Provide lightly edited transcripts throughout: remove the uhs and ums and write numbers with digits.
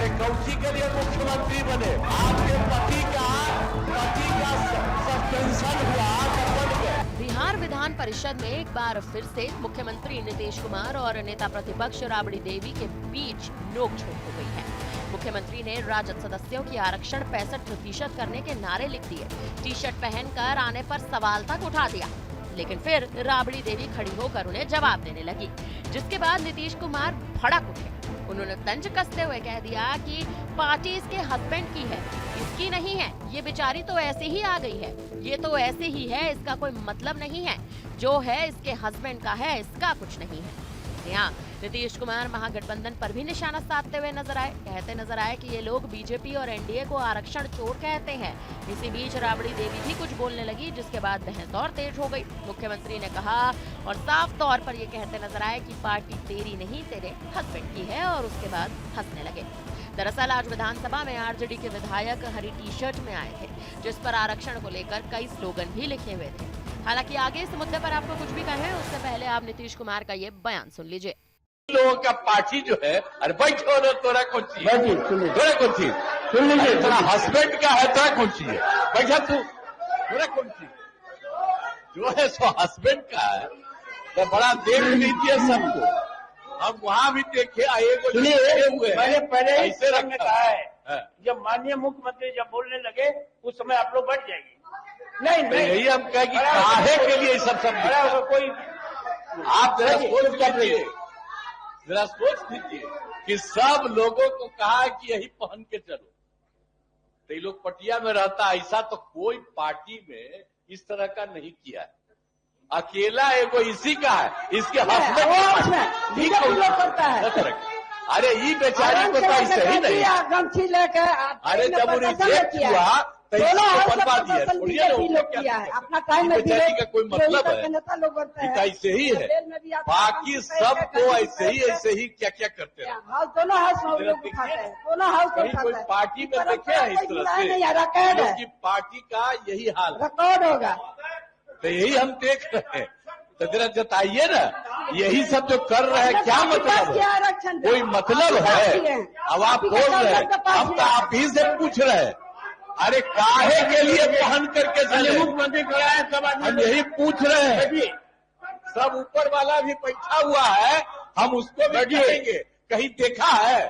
अरे कौची के लिए मुख्यमंत्री बने? आपके पति का सस्पेंशन हुआ तो बन गए। बिहार विधान परिषद में एक बार फिर से मुख्यमंत्री नीतीश कुमार और नेता प्रतिपक्ष राबड़ी देवी के बीच नोकझोंक हो गई है। मुख्यमंत्री ने राजद सदस्यों की आरक्षण 65% करने के नारे लिख दिए, टी शर्ट पहनकर आने पर सवाल तक उठा दिया, लेकिन फिर राबड़ी देवी खड़ी होकर उन्हें जवाब देने लगी, जिसके बाद नीतीश कुमार भड़क उठे। उन्होंने तंज कसते हुए कह दिया कि पार्टी इसके हस्बैंड की है, इसकी नहीं है। ये बेचारी तो ऐसे ही आ गई है, ये तो ऐसे ही है, इसका कोई मतलब नहीं है। जो है इसके हस्बैंड का है, इसका कुछ नहीं है। यहाँ नीतीश कुमार महागठबंधन पर भी निशाना साधते हुए कहते नजर आए कि ये लोग बीजेपी और एनडीए को आरक्षण चोर कहते हैं। इसी बीच राबड़ी देवी भी कुछ बोलने लगी, जिसके बाद बहस और तेज हो गई। मुख्यमंत्री ने कहा और साफ तौर पर ये कहते नजर आए कि पार्टी तेरी नहीं तेरे हस्बैंड की है, और उसके बाद हंसने लगे। दरअसल आज विधानसभा में आरजेडी के विधायक हरी टी शर्ट में आए थे, जिस पर आरक्षण को लेकर कई स्लोगन भी लिखे हुए थे। हालांकि आगे इस मुद्दे पर आपको कुछ भी कहें उससे पहले आप नीतीश कुमार का ये बयान सुन लीजिए। लोगों का पार्टी जो है, अरे बैठो ना, तोरा कौन चीज, तोरा कौन चीज, सुन लीजिए, तोरा हस्बैंड का है, तोरा कौन चीज है, बैठा तू, तोरा कौन चीज जो है सो हस्बैंड का है। तो बड़ा देख लीजिए सबको, हम वहाँ भी देखे आए हुए, मैंने पहले ही ऐसे रखने कहा है, जब माननीय मुख्यमंत्री जब बोलने लगे उस समय आप लोग बैठ जाएंगे। नहीं यही हम कहें कि काहे के लिए सब कोई आप जरा सोच लीजिए, जरा सोच लीजिए कि सब लोगों को कहा कि यही पहन के चलो, तो ये लोग पटिया में रहता, ऐसा तो कोई पार्टी में इस तरह का नहीं किया है। अकेला एगो इसी का है, इसके हस्बैंड करता है। अरे ये बेचारी को तो ऐसे ही नहीं, गमछी लेकर अरे जब वो रिजेक्ट हुआ तो बनवा दिया, छोड़िए ना, अपना टाइम में बेचारी का कोई मतलब है, नेता लोग बनते हैं, ऐसे ही है। बाकी सबको ऐसे ही क्या क्या करते हैं, दोनों हाउस में लोग उठाते हैं, दोनों हाउस में कहीं कोई पार्टी में देखे हैं इस तरह से कि पार्टी का यही हाल रिकॉर्ड होगा। तो यही हम देख रहे हैं, तो जरा जताइए ना, यही सब जो कर रहे हैं क्या मतलब है? कोई मतलब है? अब आप बोल रहे हैं, हम तो आप ही से पूछ रहे हैं, अरे काहे के लिए पहन करके चले? मुख्यमंत्री खड़ा है, सब हम यही पूछ रहे हैं, सब ऊपर वाला भी बैठा हुआ है, हम उसको भी कहेंगे, कहीं देखा है,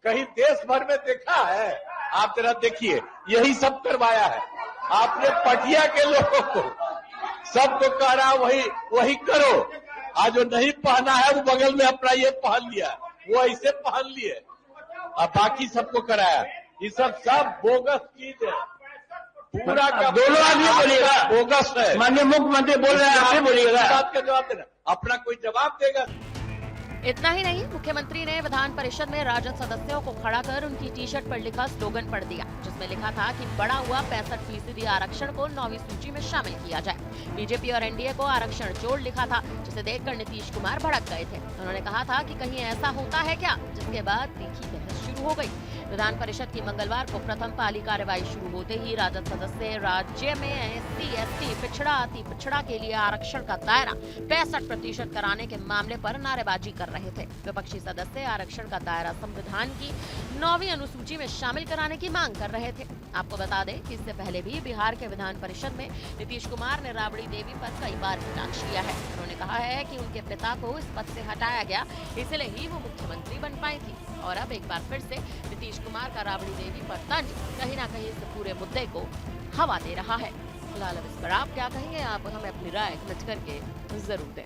कहीं देश भर में देखा है? आप जरा देखिए, यही सब करवाया है आपने पटिया के लोगों को, सबको कह रहा वही करो। आज जो नहीं पहना है वो बगल में अपना ये पहन लिया, वो ऐसे पहन लिए, और बाकी सबको कराया। ये सब बोगस चीज है, पूरा का दोनों आदमी बोलिएगा, बोगस है। माननीय मुख्यमंत्री बोल रहे हैं, आप बोलिएगा, बात का जवाब देना, अपना कोई जवाब देगा। इतना ही नहीं, मुख्यमंत्री ने विधान परिषद में राजद सदस्यों को खड़ा कर उनकी टी शर्ट पर लिखा स्लोगन पढ़ दिया, जिसमें लिखा था कि बढ़ा हुआ 65% आरक्षण को 9वीं सूची में शामिल किया जाए। बीजेपी और एनडीए को आरक्षण चोर लिखा था, जिसे देखकर नीतीश कुमार भड़क गए थे। उन्होंने कहा था कि कहीं ऐसा होता है क्या, जिसके बाद तीखी बहस शुरू हो गई। विधान परिषद की मंगलवार को प्रथम पाली कार्यवाही शुरू होते ही राजद सदस्य राज्य में SC, ST, पिछड़ा, अति पिछड़ा के लिए आरक्षण का दायरा 65% कराने के मामले पर नारेबाजी कर रहे थे। विपक्षी सदस्य आरक्षण का दायरा संविधान की 9वीं अनुसूची में शामिल कराने की मांग कर रहे थे। आपको बता दें कि इससे पहले भी बिहार के विधान परिषद में नीतीश कुमार ने राबड़ी देवी पर कई बार कटाक्ष किया है। उन्होंने कहा है कि उनके पिता को इस पद से हटाया गया, इसलिए ही वो मुख्यमंत्री बन पाई थी। और अब एक बार फिर से नीतीश कुमार का राबड़ी देवी पर तंज कहीं ना कहीं इस पूरे मुद्दे को हवा दे रहा है। फिलहाल अब इस पर आप क्या कहेंगे? आप हमें अपनी राय कमेंट करके जरूर दें।